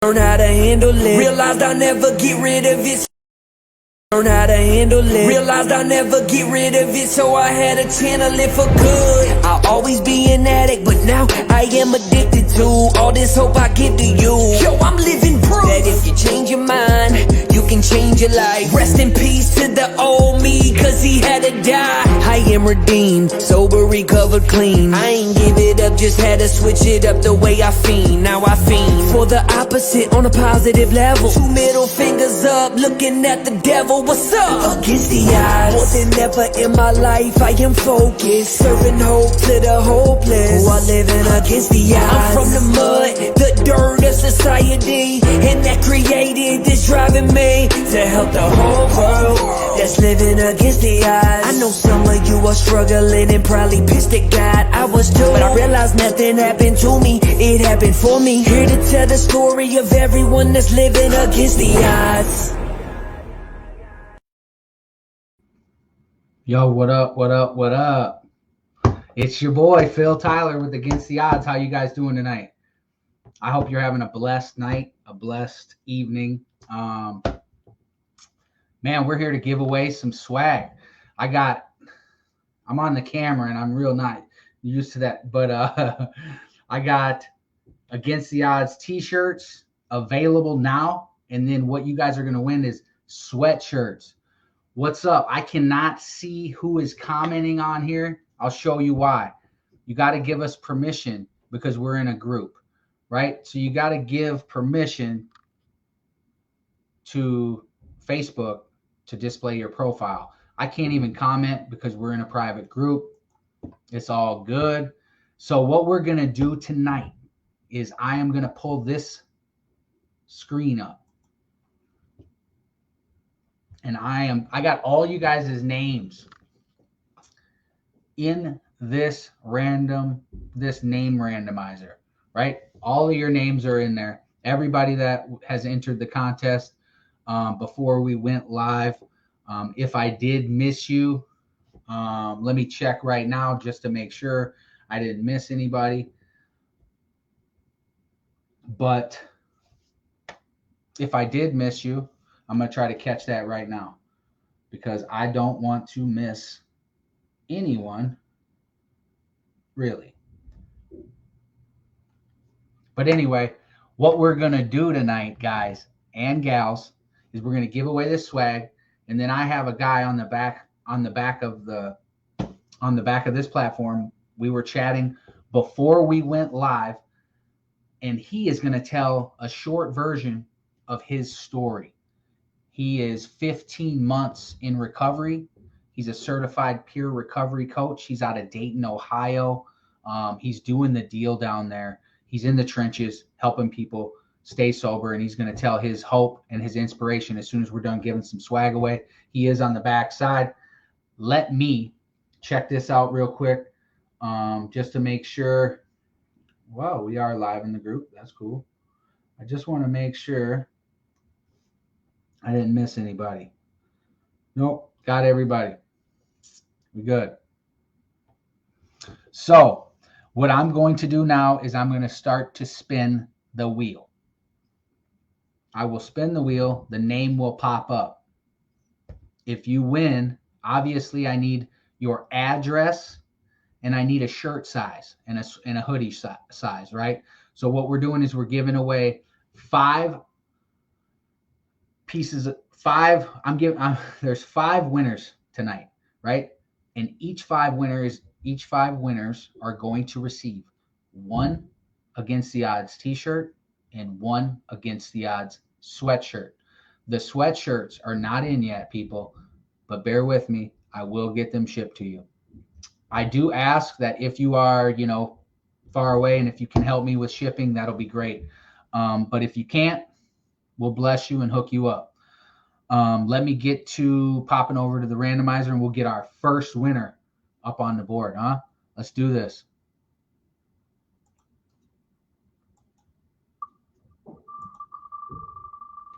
Learn how to handle it. Realized I'll never get rid of it. Learn how to handle it. Realized I'll never get rid of it, so I had to channel it for good. I'll always be an addict, but now I am addicted to all this hope I give to you. Yo, I'm living proof that if you change your mind, you can change your life. Rest in peace to the old me, cause he had to die. I am redeemed, sober, recovered, clean. I ain't give it up, just had to switch it up the way I fiend. Now I fiend for the opposite on a positive level. 2 middle fingers up, looking at the devil. What's up? Against the odds, more than ever in my life I am focused, serving hope to the hopeless, who are living against the odds. I'm from the mud, the dirt of society, and that created this driving me to help the whole world that's living against the odds. I know some of you are struggling and probably pissed at God. I was too, but I realized nothing happened to me, it happened for me. Here to tell the story of everyone that's living against the odds. Yo, what up, what up, what up? It's your boy, Phil Tyler with Against the Odds. How you guys doing tonight? I hope you're having a blessed night, a blessed evening. Man, we're here to give away some swag. I'm on the camera and I'm real not used to that, but I got Against the Odds t-shirts available now. And then what you guys are going to win is sweatshirts. What's up? I cannot see who is commenting on here. I'll show you why. You got to give us permission because we're in a group, right? So you got to give permission to Facebook to display your profile. I can't even comment because we're in a private group. It's all good. So what we're going to do tonight is I am going to pull this screen up. And I got all you guys' names in this name randomizer, right? All of your names are in there. Everybody that has entered the contest before we went live. If I did miss you, let me check right now just to make sure I didn't miss anybody. But if I did miss you, I'm going to try to catch that right now because I don't want to miss anyone, really. But anyway, what we're going to do tonight, guys and gals, is we're going to give away this swag. And then I have a guy on the back of this platform. We were chatting before we went live, and he is going to tell a short version of his story. He is 15 months in recovery. He's a certified peer recovery coach. He's out of Dayton, Ohio. He's doing the deal down there. He's in the trenches helping people stay sober, and he's going to tell his hope and his inspiration as soon as we're done giving some swag away. He is on the back side. Let me check this out real quick just to make sure. Wow, we are live in the group. That's cool. I just want to make sure I didn't miss anybody. Nope, got everybody. We good. So what I'm going to do now is I'm going to start to spin the wheel. I will spin the wheel. The name will pop up. If you win, obviously I need your address and I need a shirt size and a hoodie size, right? So what we're doing is we're giving away 5 pieces of 5. There's 5 winners tonight, right? And each 5 winners are going to receive 1 Against the Odds t-shirt and 1 Against the Odds sweatshirt. The sweatshirts are not in yet, people, but bear with me. I will get them shipped to you. I do ask that if you are, far away and if you can help me with shipping, that'll be great. But if you can't, we'll bless you and hook you up. Let me get to popping over to the randomizer and we'll get our first winner up on the board, huh? Let's do this.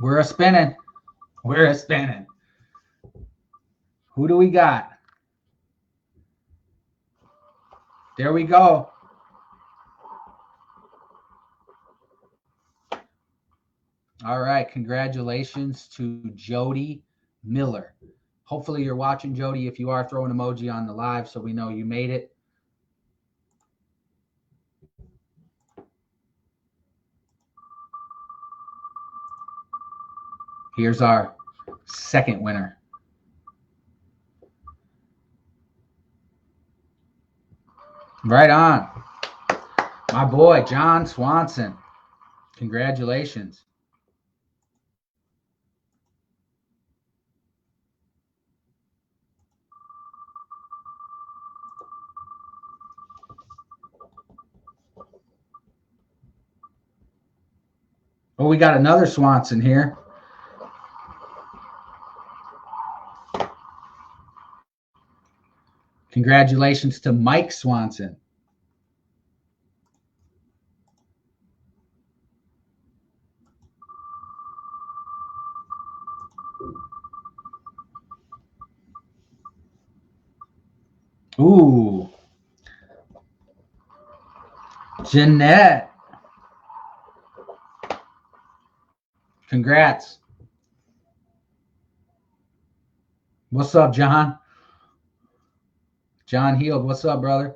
We're a spinning. Who do we got? There we go. All right. Congratulations to Jody Miller. Hopefully you're watching, Jody. If you are, throw an emoji on the live so we know you made it. Here's our second winner. Right on. My boy, John Swanson. Congratulations. Oh, we got another Swanson here. Congratulations to Mike Swanson. Ooh. Jeanette. Congrats. What's up, John? John Heald, what's up, brother?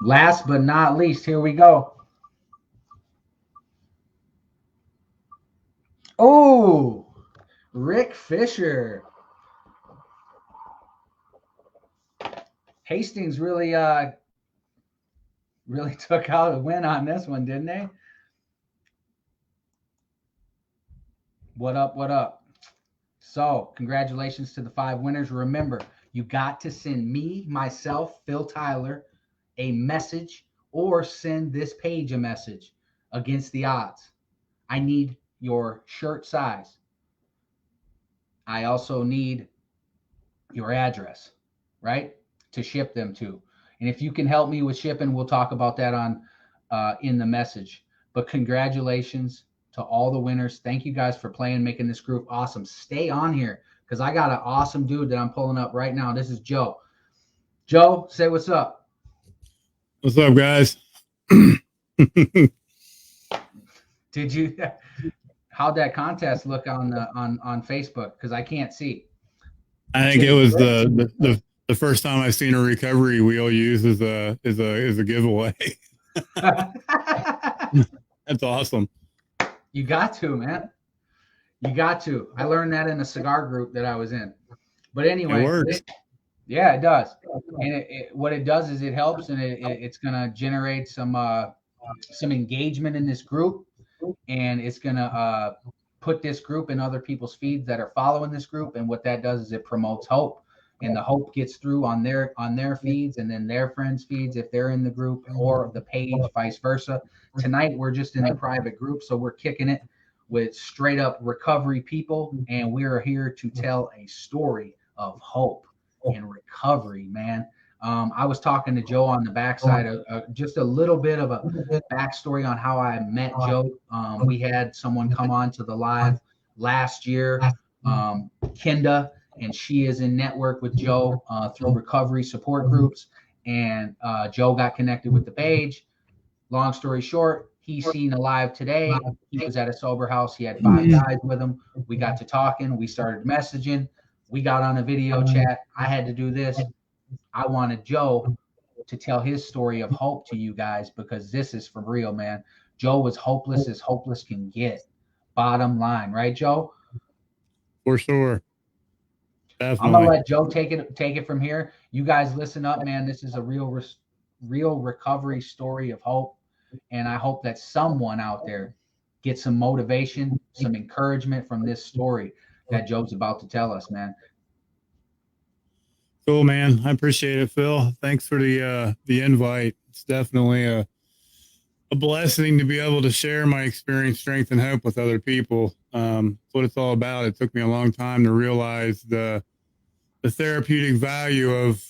Last but not least, here we go. Oh, Rick Fisher. Hastings really took out a win on this one, didn't they? What up, what up? So, congratulations to the 5 winners. Remember, you got to send me, myself, Phil Tyler, a message or send this page a message against the odds. I need your shirt size. I also need your address, right, to ship them to. And if you can help me with shipping, we'll talk about that on in the message. But congratulations to all the winners. Thank you guys for playing, making this group awesome. Stay on here because I got an awesome dude that I'm pulling up right now. This is Joe. Joe, say what's up. What's up, guys? Did you? How'd that contest look on Facebook? Because I can't see. I think it was the first time I've seen a recovery wheel used as a giveaway. That's awesome. You got to, man. You got to. I learned that in a cigar group that I was in. But anyway, it works. Yeah, it does. And what it does is it helps, and it's going to generate some engagement in this group, and it's going to put this group in other people's feeds that are following this group. And what that does is it promotes hope, and the hope gets through on their feeds, and then their friends' feeds if they're in the group, or the page, vice versa. Tonight we're just in a private group, so we're kicking it with straight up recovery people, and we are here to tell a story of hope and recovery, man. I was talking to Joe on the backside, just a little bit of a backstory on how I met Joe. We had someone come on to the live last year, Kenda, and she is in network with Joe through recovery support groups. And Joe got connected with the page. Long story short, he's seen alive today. He was at a sober house. He had 5 guys with him. We got to talking. We started messaging. We got on a video chat. I had to do this. I wanted Joe to tell his story of hope to you guys because this is for real, man. Joe was hopeless as hopeless can get. Bottom line, right, Joe? For sure. Definitely. I'm gonna let Joe take it from here. You guys listen up, man. This is a real recovery story of hope, and I hope that someone out there gets some motivation, some encouragement from this story that Joe's about to tell us, man. Cool, man. I appreciate it, Phil. Thanks for the invite. It's definitely a blessing to be able to share my experience, strength, and hope with other people. That's what it's all about. It took me a long time to realize the therapeutic value of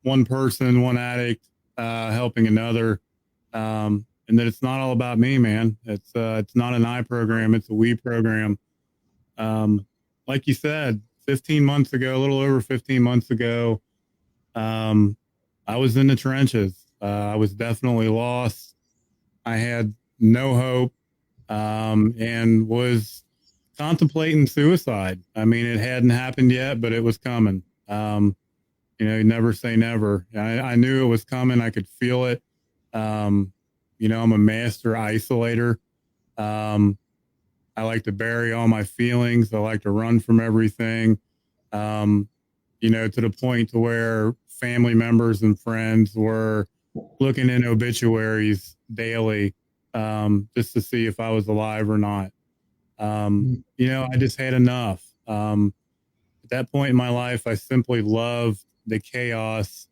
one person, one addict, helping another, and that it's not all about me, man. It's not an I program. It's a we program. Like you said, 15 months ago, a little over 15 months ago, I was in the trenches. I was definitely lost. I had no hope, and was contemplating suicide. I mean, it hadn't happened yet, but it was coming. You know, never say never. I knew it was coming. I could feel it. Um, you know, I'm a master isolator. Um, I like to bury all my feelings. I like to run from everything. Um, you know, to the point to where family members and friends were looking in obituaries daily, just to see if I was alive or not. You know, I just had enough. At that point in my life, I simply loved the chaos,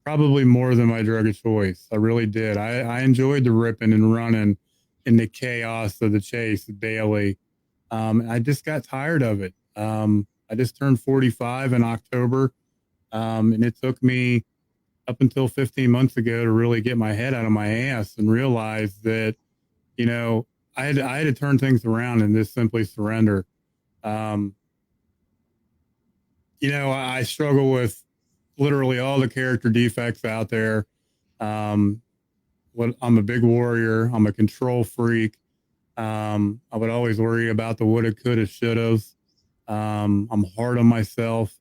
probably more than my drug of choice. I really did. I enjoyed the ripping and running in the chaos of the chase daily. I just got tired of it. I just turned 45 in October, and it took me up until 15 months ago to really get my head out of my ass and realize that, you know, I had to turn things around and just simply surrender. Um, you know, I struggle with literally all the character defects out there. Um, I'm a big warrior. I'm a control freak. I would always worry about the woulda, coulda, shouldas. I'm hard on myself.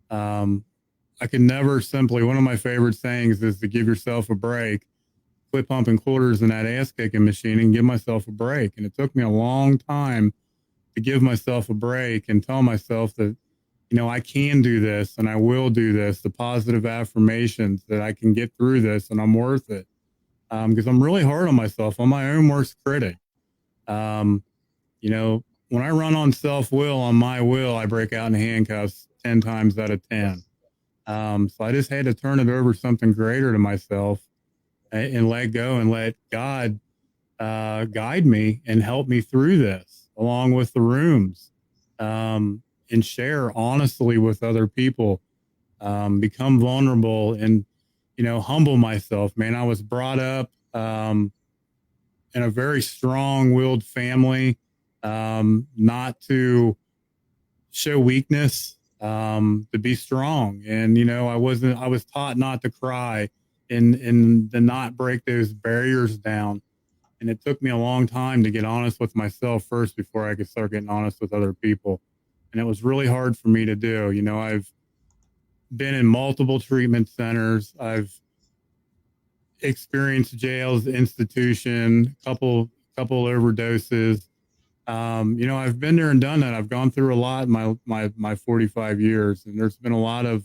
Um, I can never simply, one of my favorite sayings is to give yourself a break, quit pumping quarters in that ass kicking machine and give myself a break. And it took me a long time to give myself a break and tell myself that, you know, I can do this and I will do this, the positive affirmations that I can get through this and I'm worth it. Because I'm really hard on myself. I'm my own worst critic. Um, you know, when I run on self-will, on my will, I break out in handcuffs 10 times out of 10. So I just had to turn it over to something greater to myself and let go and let God guide me and help me through this, along with the rooms, and share honestly with other people, become vulnerable and, you know, humble myself. Man, I was brought up in a very strong-willed family, not to show weakness, to be strong. And, you know, I was taught not to cry and to not break those barriers down. And it took me a long time to get honest with myself first before I could start getting honest with other people. And it was really hard for me to do. You know, I've been in multiple treatment centers. I've experienced jails, institution, couple overdoses. You know, I've been there and done that. I've gone through a lot in my 45 years, and there's been a lot of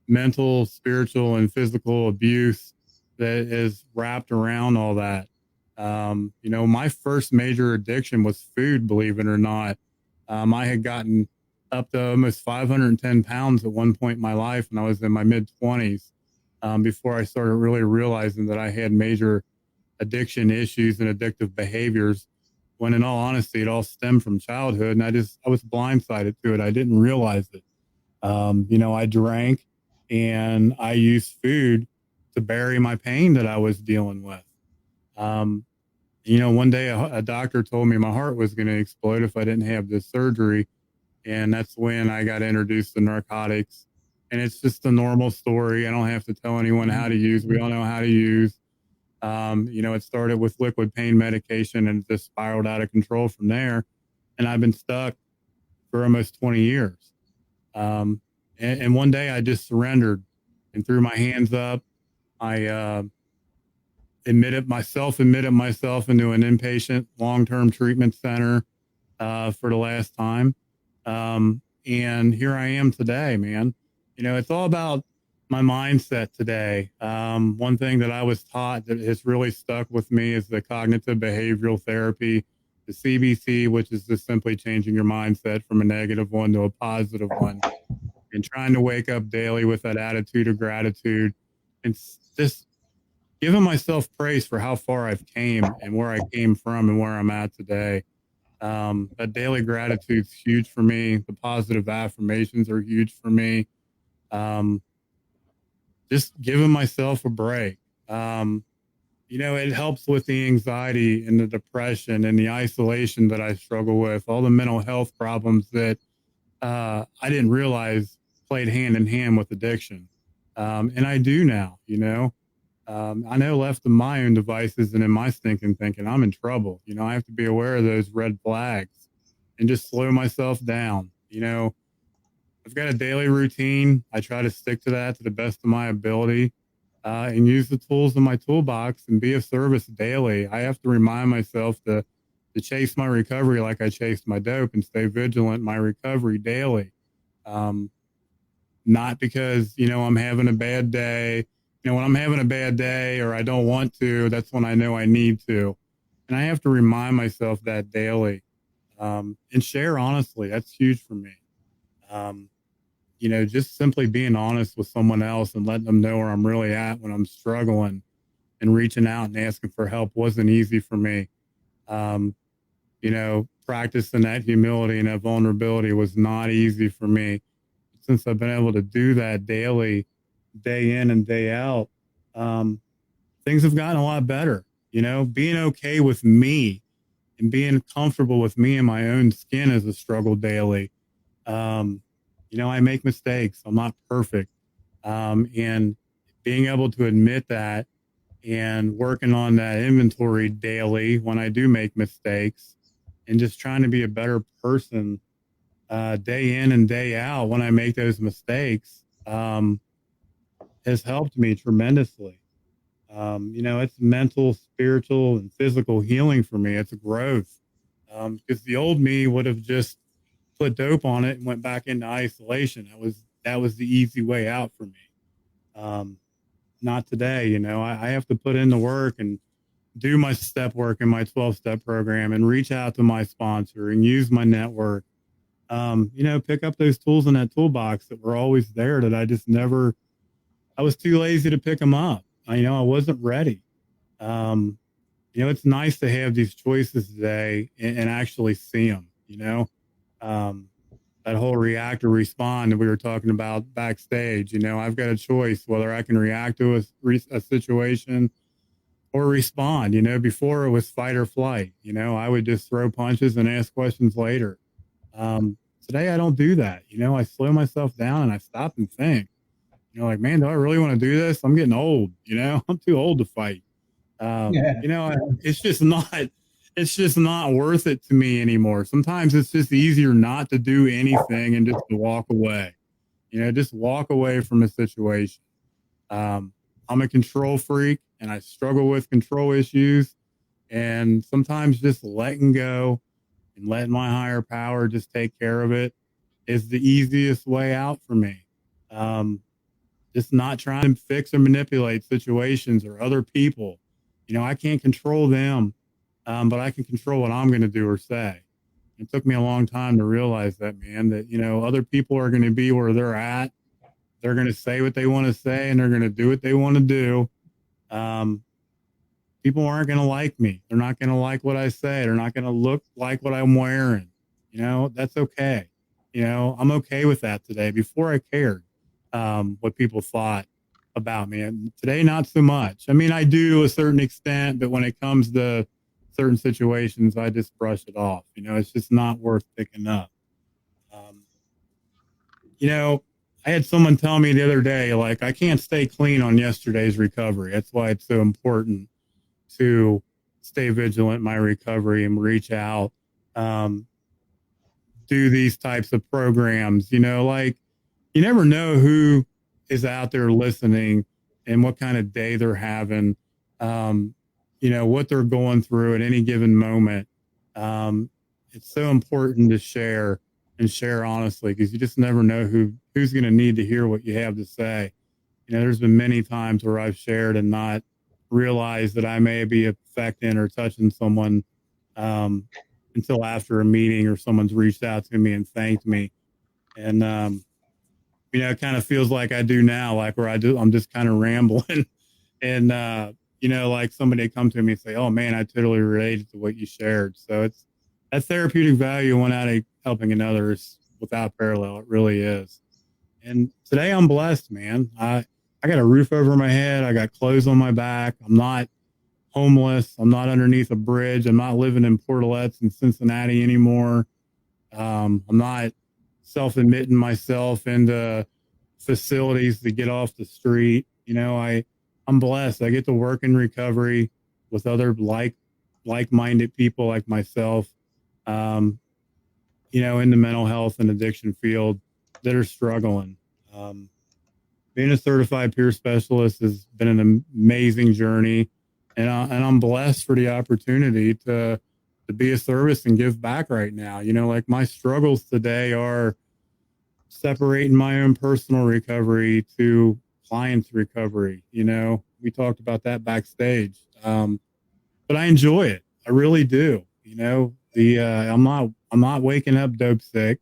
mental, spiritual, and physical abuse that is wrapped around all that. You know, my first major addiction was food, believe it or not. I had gotten up to almost 510 pounds at one point in my life when I was in my mid 20s, before I started really realizing that I had major addiction issues and addictive behaviors, when in all honesty, it all stemmed from childhood. And I was blindsided to it. I didn't realize it. You know, I drank and I used food to bury my pain that I was dealing with. Um, you know, one day a doctor told me my heart was going to explode if I didn't have this surgery. And that's when I got introduced to narcotics. And it's just a normal story. I don't have to tell anyone how to use. We all know how to use. You know, it started with liquid pain medication and just spiraled out of control from there. And I've been stuck for almost 20 years. Um, and one day I just surrendered and threw my hands up. I admitted myself into an inpatient long-term treatment center for the last time. And here I am today, man. You know, it's all about my mindset today. One thing that I was taught that has really stuck with me is the cognitive behavioral therapy, the CBT, which is just simply changing your mindset from a negative one to a positive one, and trying to wake up daily with that attitude of gratitude and just giving myself praise for how far I've came and where I came from and where I'm at today. That daily gratitude's huge for me. The positive affirmations are huge for me. Um, just giving myself a break. You know, it helps with the anxiety and the depression and the isolation that I struggle with, all the mental health problems that I didn't realize played hand in hand with addiction. And I do now, you know. I know left to my own devices and in my stinking thinking, I'm in trouble. I have to be aware of those red flags and just slow myself down. I've got a daily routine. I try to stick to that to the best of my ability, and use the tools in my toolbox and be of service daily. I have to remind myself to chase my recovery like I chased my dope and stay vigilant in my recovery daily. Um, Not because, I'm having a bad day. When I'm having a bad day or I don't want to, that's when I know I need to. And I have to remind myself that daily, and share honestly. That's huge for me. Um, just simply being honest with someone else and letting them know where I'm really at when I'm struggling and reaching out and asking for help wasn't easy for me. Um, Practicing that humility and that vulnerability was not easy for me. Since I've been able to do that daily, day in and day out, um, things have gotten a lot better. Being okay with me and being comfortable with me and my own skin is a struggle daily. Um, I make mistakes. I'm not perfect. And being able to admit that and working on that inventory daily when I do make mistakes and just trying to be a better person, day in and day out when I make those mistakes, has helped me tremendously. It's mental, spiritual, and physical healing for me. It's a growth. Because the old me would have just put dope on it and went back into isolation. That was the easy way out for me. Um, Not today. I have to put in the work and do my step work in my 12-step program and reach out to my sponsor and use my network. Pick up those tools in that toolbox that were always there that I just never, I was too lazy to pick them up. I wasn't ready. Um, it's nice to have these choices today and actually see them, um, that whole react or respond that we were talking about backstage. I've got a choice whether I can react to a situation or respond. Before it was fight or flight. I would just throw punches and ask questions later. Today I don't do that. I slow myself down and I stop and think. Like, man, do I really want to do this? I'm getting old. I'm too old to fight. Yeah. It's just not worth it to me anymore. Sometimes it's just easier not to do anything and just to walk away. Just walk away from a situation. I'm a control freak and I struggle with control issues. And sometimes just letting go and letting my higher power just take care of it is the easiest way out for me. Um, just not trying to fix or manipulate situations or other people. I can't control them, but I can control what I'm going to do or say. It took me a long time to realize that, man, that, other people are going to be where they're at. They're going to say what they want to say and they're going to do what they want to do. Um, People aren't going to like me. They're not going to like what I say. They're not going to look like what I'm wearing. That's okay. I'm okay with that today. Before I cared, what people thought about me. And today, not so much. I mean, I do to a certain extent, but when it comes to certain situations, I just brush it off. It's just not worth picking up. Um, I had someone tell me the other day, like, I can't stay clean on yesterday's recovery. That's why it's so important to stay vigilant in my recovery and reach out, um, do these types of programs. Like, you never know who is out there listening and what kind of day they're having, what they're going through at any given moment. It's so important to share and share honestly, because you just never know who's going to need to hear what you have to say. There's been many times where I've shared and not realized that I may be affecting or touching someone, until after a meeting or someone's reached out to me and thanked me. And, it kind of feels like I do now, like where I'm just kind of rambling and, like somebody come to me and say, oh man, I totally related to what you shared. So it's that therapeutic value one out of helping another is without parallel. It really is. And today I'm blessed, man. I got a roof over my head. I got clothes on my back. I'm not homeless. I'm not underneath a bridge. I'm not living in portalettes in Cincinnati anymore. I'm not self-admitting myself into facilities to get off the street. I I'm blessed. I get to work in recovery with other like-minded people like myself, um, in the mental health and addiction field that are struggling. Um, Being a certified peer specialist has been an amazing journey, and I'm blessed for the opportunity to be a service and give back right now. Like my struggles today are separating my own personal recovery to clients' recovery. We talked about that backstage, but I enjoy it. I really do. I'm not waking up dope sick.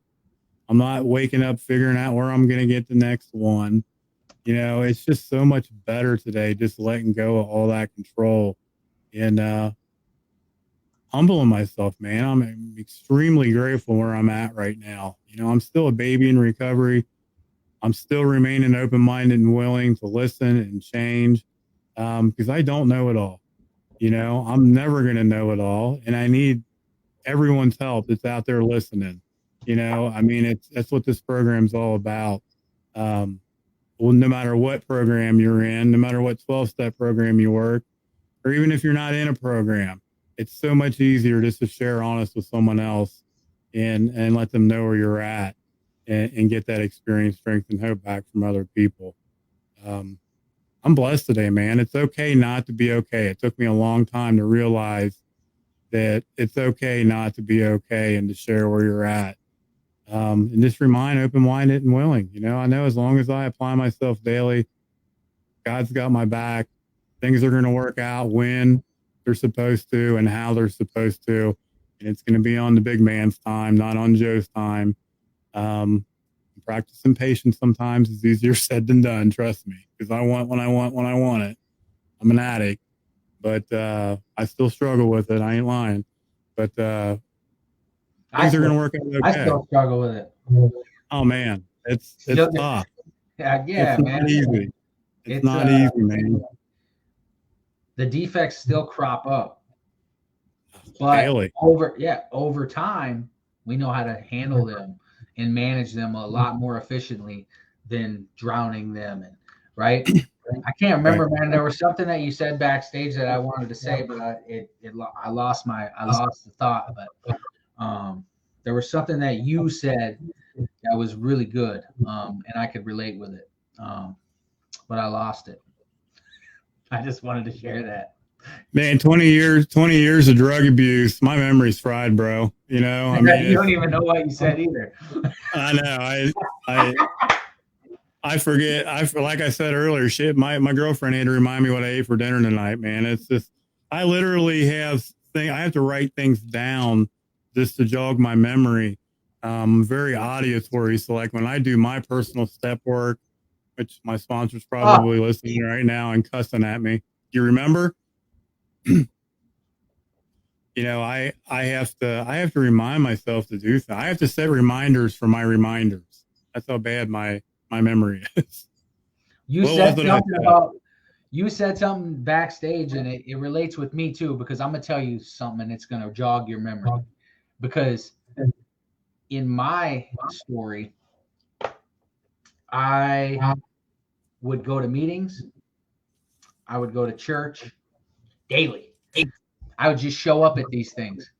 I'm not waking up figuring out where I'm going to get the next one. It's just so much better today, just letting go of all that control and humbling myself, man. I'm extremely grateful where I'm at right now. I'm still a baby in recovery. I'm still remaining open-minded and willing to listen and change, because I don't know it all. I'm never going to know it all, and I need everyone's help that's out there listening. That's what this program's all about. Well, no matter what program you're in, no matter what 12-step program you work, or even if you're not in a program, it's so much easier just to share honest with someone else and let them know where you're at and get that experience, strength, and hope back from other people. I'm blessed today, man. It's okay not to be okay. It took me a long time to realize that it's okay not to be okay and to share where you're at. And just remain open-minded and willing. I know as long as I apply myself daily, God's got my back. Things are going to work out when they're supposed to and how they're supposed to. And it's going to be on the big man's time, not on Joe's time. Practicing patience sometimes is easier said than done. Trust me, because I want when I want it. I'm an addict, but I still struggle with it. I ain't lying. But things are going to work out okay. I still struggle with it. Oh man, it's tough. Yeah, it's man. Not easy. It's not easy, man. The defects still crop up, but Daily. over time, we know how to handle them and manage them a lot more efficiently than drowning them. And right, I can't remember, man. There was something that you said backstage that I wanted to say, but I lost the thought. But there was something that you said that was really good, and I could relate with it, but I lost it. I just wanted to share that. Man, 20 years of drug abuse. My memory's fried, bro. You don't even know what you said either. I know. I forget. Like I said earlier, shit. My girlfriend had to remind me what I ate for dinner tonight, man. It's just, I literally I have to write things down just to jog my memory. Very auditory. So like when I do my personal step work, which my sponsor's probably listening right now and cussing at me. You remember? I have to remind myself to do things. I have to set reminders for my reminders. That's how bad my memory is. You said something backstage, and it relates with me too, because I'm gonna tell you something and it's gonna jog your memory. Because in my story, I would go to meetings, I would go to church daily. I would just show up at these things.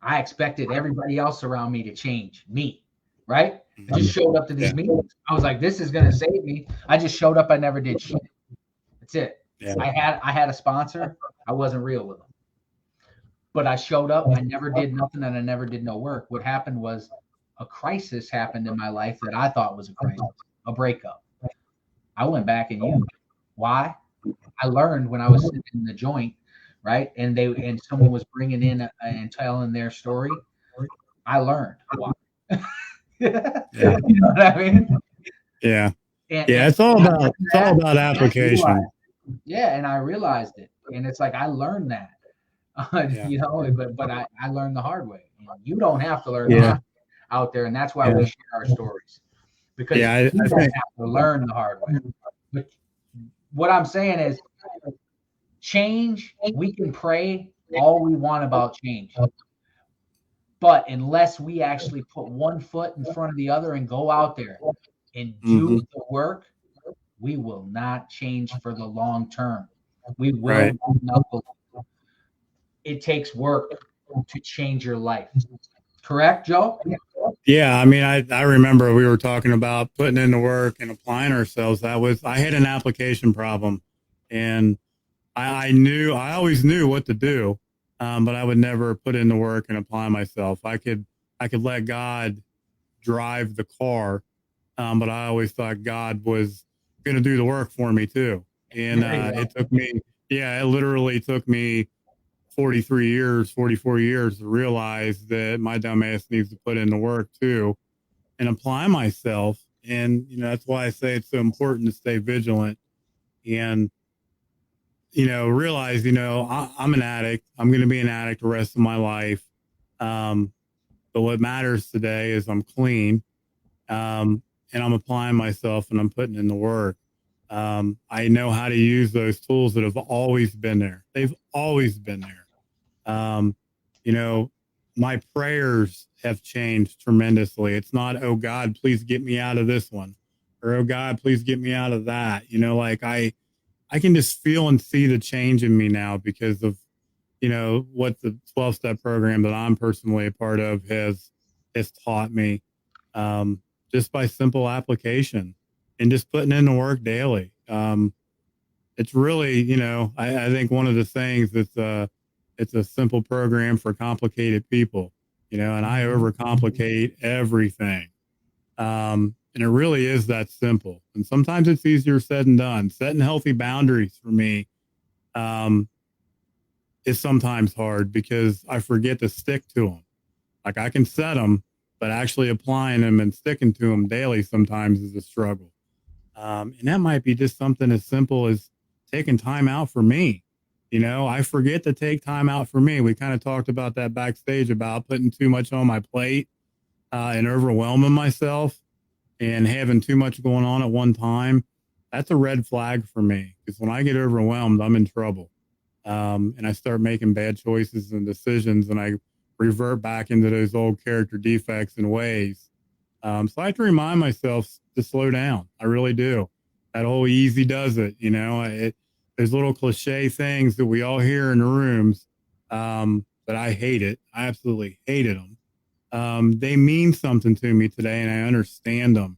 I expected everybody else around me to change me, right? I just showed up to these meetings. I was like, this is going to save me. I just showed up. I never did shit. That's it. Yeah. I had a sponsor. I wasn't real with them. But I showed up. I never did nothing, and I never did no work. What happened was a crisis happened in my life that I thought was a crisis, a breakup. I went back and used. Why? I learned when I was sitting in the joint, right? And someone was bringing in and telling their story. I learned why. Yeah. You know what I mean? Yeah. It's all about application. And I realized it. And it's like I learned that. But I learned the hard way. And you don't have to learn the hard way out there, and that's why we share our stories. Because you don't have to learn the hard way. But what I'm saying is change, we can pray all we want about change. But unless we actually put one foot in front of the other and go out there and do the work, we will not change for the long term. We will Right. knuckle. It takes work to change your life. Correct, Joe? Yeah, I mean, I remember we were talking about putting in the work and applying ourselves. I had an application problem, and I always knew what to do, but I would never put in the work and apply myself. I could let God drive the car, but I always thought God was going to do the work for me too. And There you it go. took me, yeah, it literally took me 43 years, 44 years to realize that my dumb ass needs to put in the work too and apply myself. And, that's why I say it's so important to stay vigilant and, realize, I'm an addict. I'm going to be an addict the rest of my life. But what matters today is I'm clean. And I'm applying myself and I'm putting in the work. I know how to use those tools that have always been there. They've always been there. Um, you know, my prayers have changed tremendously. It's not, oh God, please get me out of this one, or oh God, please get me out of that. Like I can just feel and see the change in me now because of, what the 12-step program that I'm personally a part of has taught me. Just by simple application and just putting in the work daily. It's really, I think one of the things it's a simple program for complicated people, and I overcomplicate everything. And it really is that simple. And sometimes it's easier said than done. Setting healthy boundaries for me, um, is sometimes hard because I forget to stick to them. Like I can set them, but actually applying them and sticking to them daily sometimes is a struggle. And that might be just something as simple as taking time out for me. I forget to take time out for me. We kind of talked about that backstage about putting too much on my plate and overwhelming myself and having too much going on at one time. That's a red flag for me because when I get overwhelmed, I'm in trouble. And I start making bad choices and decisions and I revert back into those old character defects and ways. So I have to remind myself to slow down. I really do. That whole easy does it. There's little cliche things that we all hear in the rooms, but I hate it. I absolutely hated them. They mean something to me today and I understand them.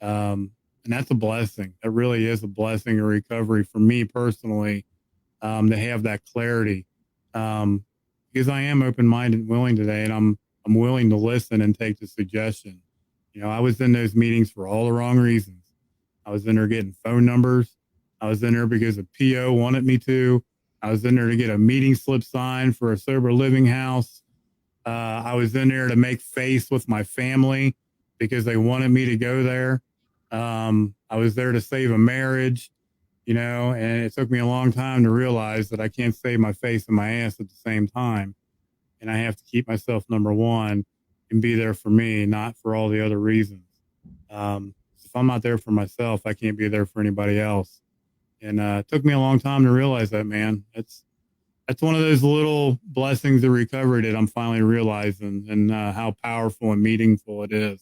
And that's a blessing. That really is a blessing of recovery for me personally, to have that clarity. Because I am open-minded and willing today and I'm willing to listen and take the suggestion. I was in those meetings for all the wrong reasons. I was in there getting phone numbers. I was in there because a PO wanted me to. I was in there to get a meeting slip signed for a sober living house. I was in there to make face with my family because they wanted me to go there. I was there to save a marriage, and it took me a long time to realize that I can't save my face and my ass at the same time. And I have to keep myself number one and be there for me, not for all the other reasons. If I'm not there for myself, I can't be there for anybody else. And it took me a long time to realize that, man. That's one of those little blessings of recovery that I'm finally realizing, and how powerful and meaningful it is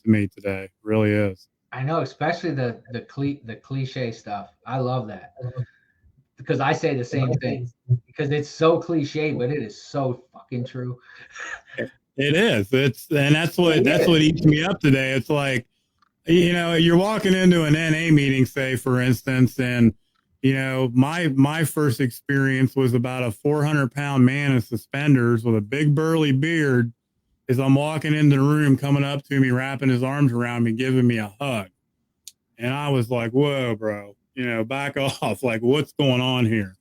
to me today. It really is. I know, especially the cliche stuff. I love that because I say the same thing because it's so cliche, but it is so fucking true. It is. And It that's is. what eats me up today. It's like, you're walking into an NA meeting, say, for instance, and, my first experience was about a 400-pound man in suspenders with a big burly beard as I'm walking into the room, coming up to me, wrapping his arms around me, giving me a hug. And I was like, whoa, bro, back off. Like, what's going on here?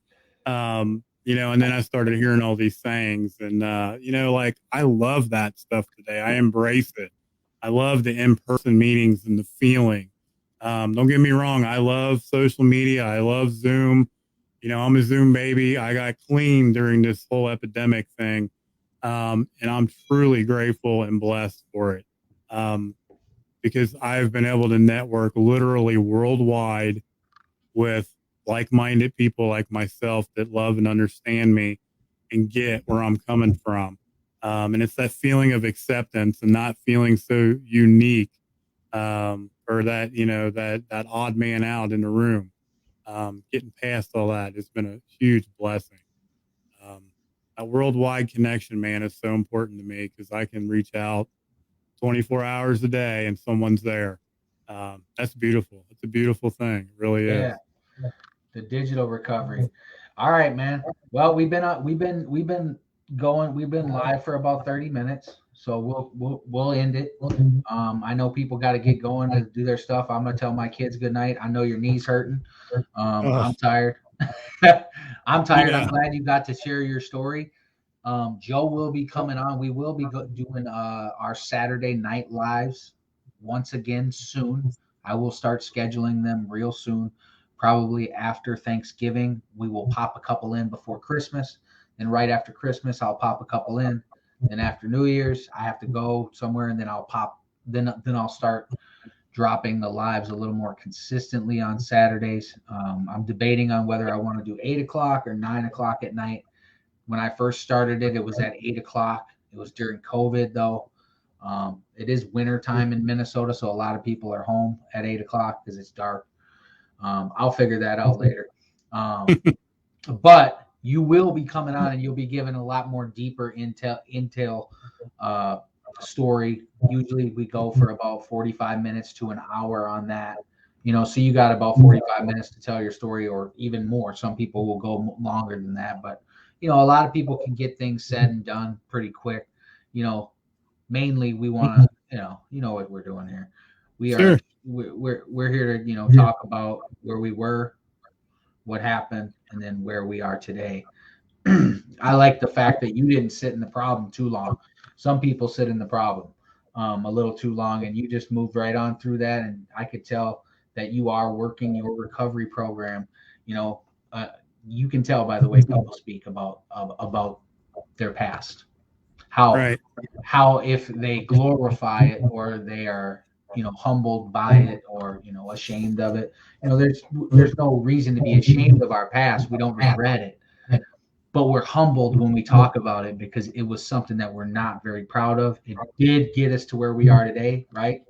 And then I started hearing all these things and, like I love that stuff today. I embrace it. I love the in-person meetings and the feeling. Don't get me wrong. I love social media. I love Zoom. I'm a Zoom baby. I got clean during this whole epidemic thing. And I'm truly grateful and blessed for it. Because I've been able to network literally worldwide with like-minded people like myself that love and understand me and get where I'm coming from. And it's that feeling of acceptance and not feeling so unique, or or that, that odd man out in the room. Getting past all that has been a huge blessing. Um, a worldwide connection, man, is so important to me because I can reach out 24 hours a day and someone's there. That's beautiful. It's a beautiful thing. It really is. Yeah, the digital recovery. All right, man. Well, we've been live for about 30 minutes, so we'll end it. I know people got to get going to do their stuff. I'm gonna tell my kids good night. I know your knees hurting. I'm tired. I'm tired. Yeah. I'm glad you got to share your story. Joe will be coming on. We will be doing our Saturday night lives once again soon. I will start scheduling them real soon, probably after Thanksgiving. We will pop a couple in before Christmas. Then right after Christmas, I'll pop a couple in. Then after New Year's, I have to go somewhere, and then I'll pop. Then I'll start dropping the lives a little more consistently on Saturdays. I'm debating on whether I want to do 8 o'clock or 9 o'clock at night. When I first started it, it was at 8 o'clock. It was during COVID, though. It is winter time in Minnesota, so a lot of people are home at 8 o'clock because it's dark. I'll figure that out later. But you will be coming on, and you'll be given a lot more deeper intel story. Usually we go for about 45 minutes to an hour on that. So you got about 45 minutes to tell your story, or even more. Some people will go longer than that, but a lot of people can get things said and done pretty quick. Mainly we want to, you know what we're doing here. We're here to, talk about where we were, what happened, and then where we are today. I like the fact that you didn't sit in the problem too long. Some people sit in the problem a little too long, and you just moved right on through that. And I could tell that you are working your recovery program. You can tell by the way people speak about their past, how if they glorify it or they are humbled by it or ashamed of it. There's no reason to be ashamed of our past. We don't regret it, but we're humbled when we talk about it because it was something that we're not very proud of. It did get us to where we are today, right?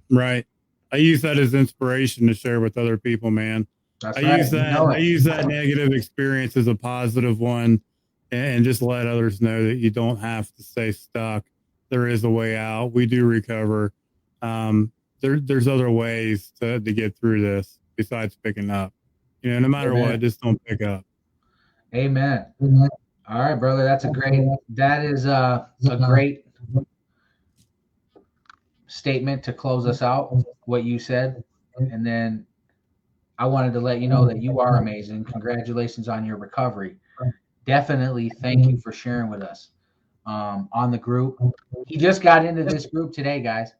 Right. I use that as inspiration to share with other people, man. That's I right. use that negative experience as a positive one, and just let others know that you don't have to stay stuck. There is a way out. We do recover. There's other ways to get through this besides picking up. No matter what, just don't pick up. Amen. All right, brother. That is a great statement to close us out, what you said. And then I wanted to let you know that you are amazing. Congratulations on your recovery. Definitely thank you for sharing with us on the group. He just got into this group today, guys,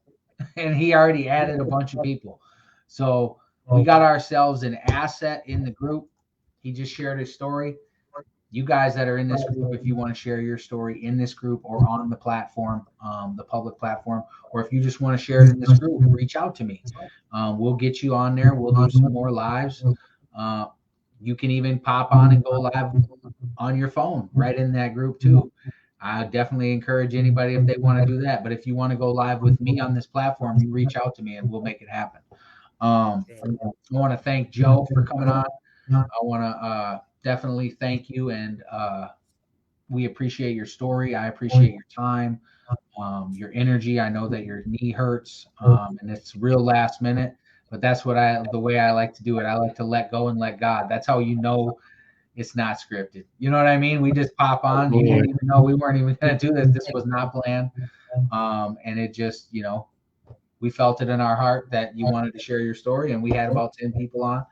and he already added a bunch of people. So we got ourselves an asset in the group. He just shared his story. You guys that are in this group, if you want to share your story in this group or on the platform, the public platform, or if you just want to share it in this group, reach out to me. We'll get you on there. We'll do some more lives. You can even pop on and go live on your phone right in that group too. I definitely encourage anybody if they want to do that. But if you want to go live with me on this platform, you reach out to me and we'll make it happen. I want to thank Joe for coming on. I want to definitely thank you, and we appreciate your story. I appreciate your time, your energy. I know that your knee hurts, and it's real last minute, but that's the way I like to do it. I like to let go and let God. That's how it's not scripted. You know what I mean? We just pop on. You didn't even know we weren't even going to do this. This was not planned, and it just we felt it in our heart that you wanted to share your story, and we had about 10 people on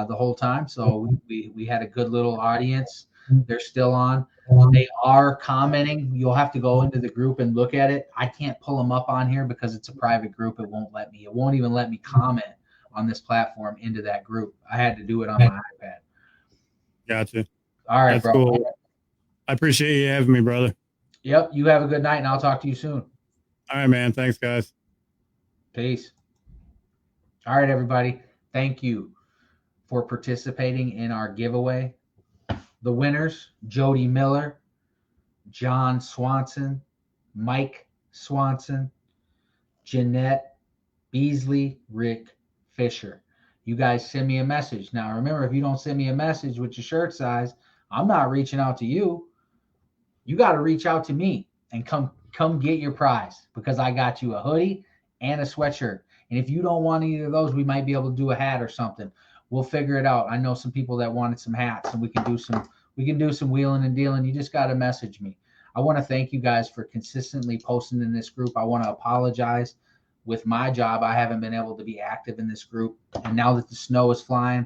the whole time. So we had a good little audience. They're still on. They are commenting. You'll have to go into the group and look at it. I can't pull them up on here because it's a private group. It won't let me. It won't even let me comment on this platform into that group. I had to do it on my iPad. Gotcha. All right, that's bro. Cool. I appreciate you having me, brother. Yep. You have a good night, and I'll talk to you soon. All right, man. Thanks, guys. Peace. All right, everybody. Thank you for participating in our giveaway. The winners, Jody Miller, John Swanson, Mike Swanson, Jeanette Beasley Rick Fisher. You guys send me a message. Now, remember, if you don't send me a message with your shirt size, I'm not reaching out to you. You got to reach out to me and come get your prize, because I got you a hoodie and a sweatshirt. And if you don't want either of those, we might be able to do a hat or something. We'll figure it out. I know some people that wanted some hats, and we can do some wheeling and dealing. You just got to message me. I want to thank you guys for consistently posting in this group. I want to apologize. With my job, I haven't been able to be active in this group. And now that the snow is flying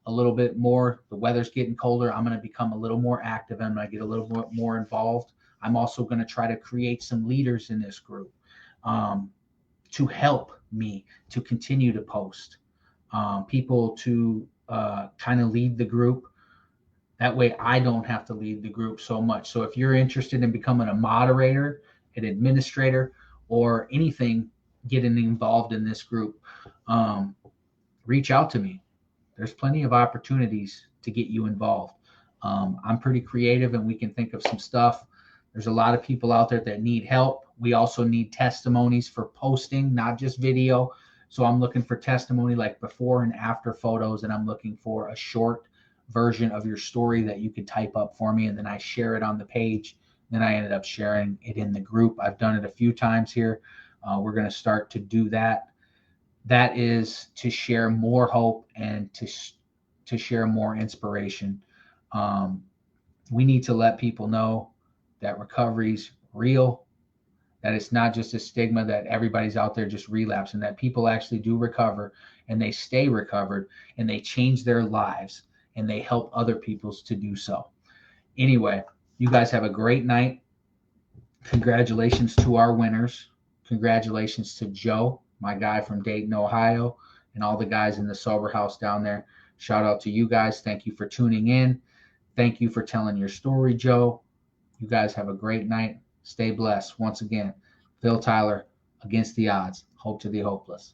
a little bit more, the weather's getting colder, I'm going to become a little more active. I'm going to get a little more involved. I'm also going to try to create some leaders in this group to help me to continue to post, people to kind of lead the group. That way I don't have to lead the group so much. So if you're interested in becoming a moderator, an administrator, or anything, getting involved in this group, reach out to me. There's plenty of opportunities to get you involved. I'm pretty creative, and we can think of some stuff. There's a lot of people out there that need help. We also need testimonies for posting, not just video. So I'm looking for testimony like before and after photos, and I'm looking for a short version of your story that you could type up for me, and then I share it on the page. Then I ended up sharing it in the group. I've done it a few times here. We're going to start to do that. That is to share more hope and to share more inspiration. We need to let people know that recovery's real, that it's not just a stigma that everybody's out there just relapsing, that people actually do recover, and they stay recovered, and they change their lives, and they help other people to do so. Anyway, you guys have a great night. Congratulations to our winners. Congratulations to Joe, my guy from Dayton, Ohio, and all the guys in the Sober House down there. Shout out to you guys. Thank you for tuning in. Thank you for telling your story, Joe. You guys have a great night. Stay blessed. Once again, Phil Tyler, Against the Odds, Hope to the Hopeless.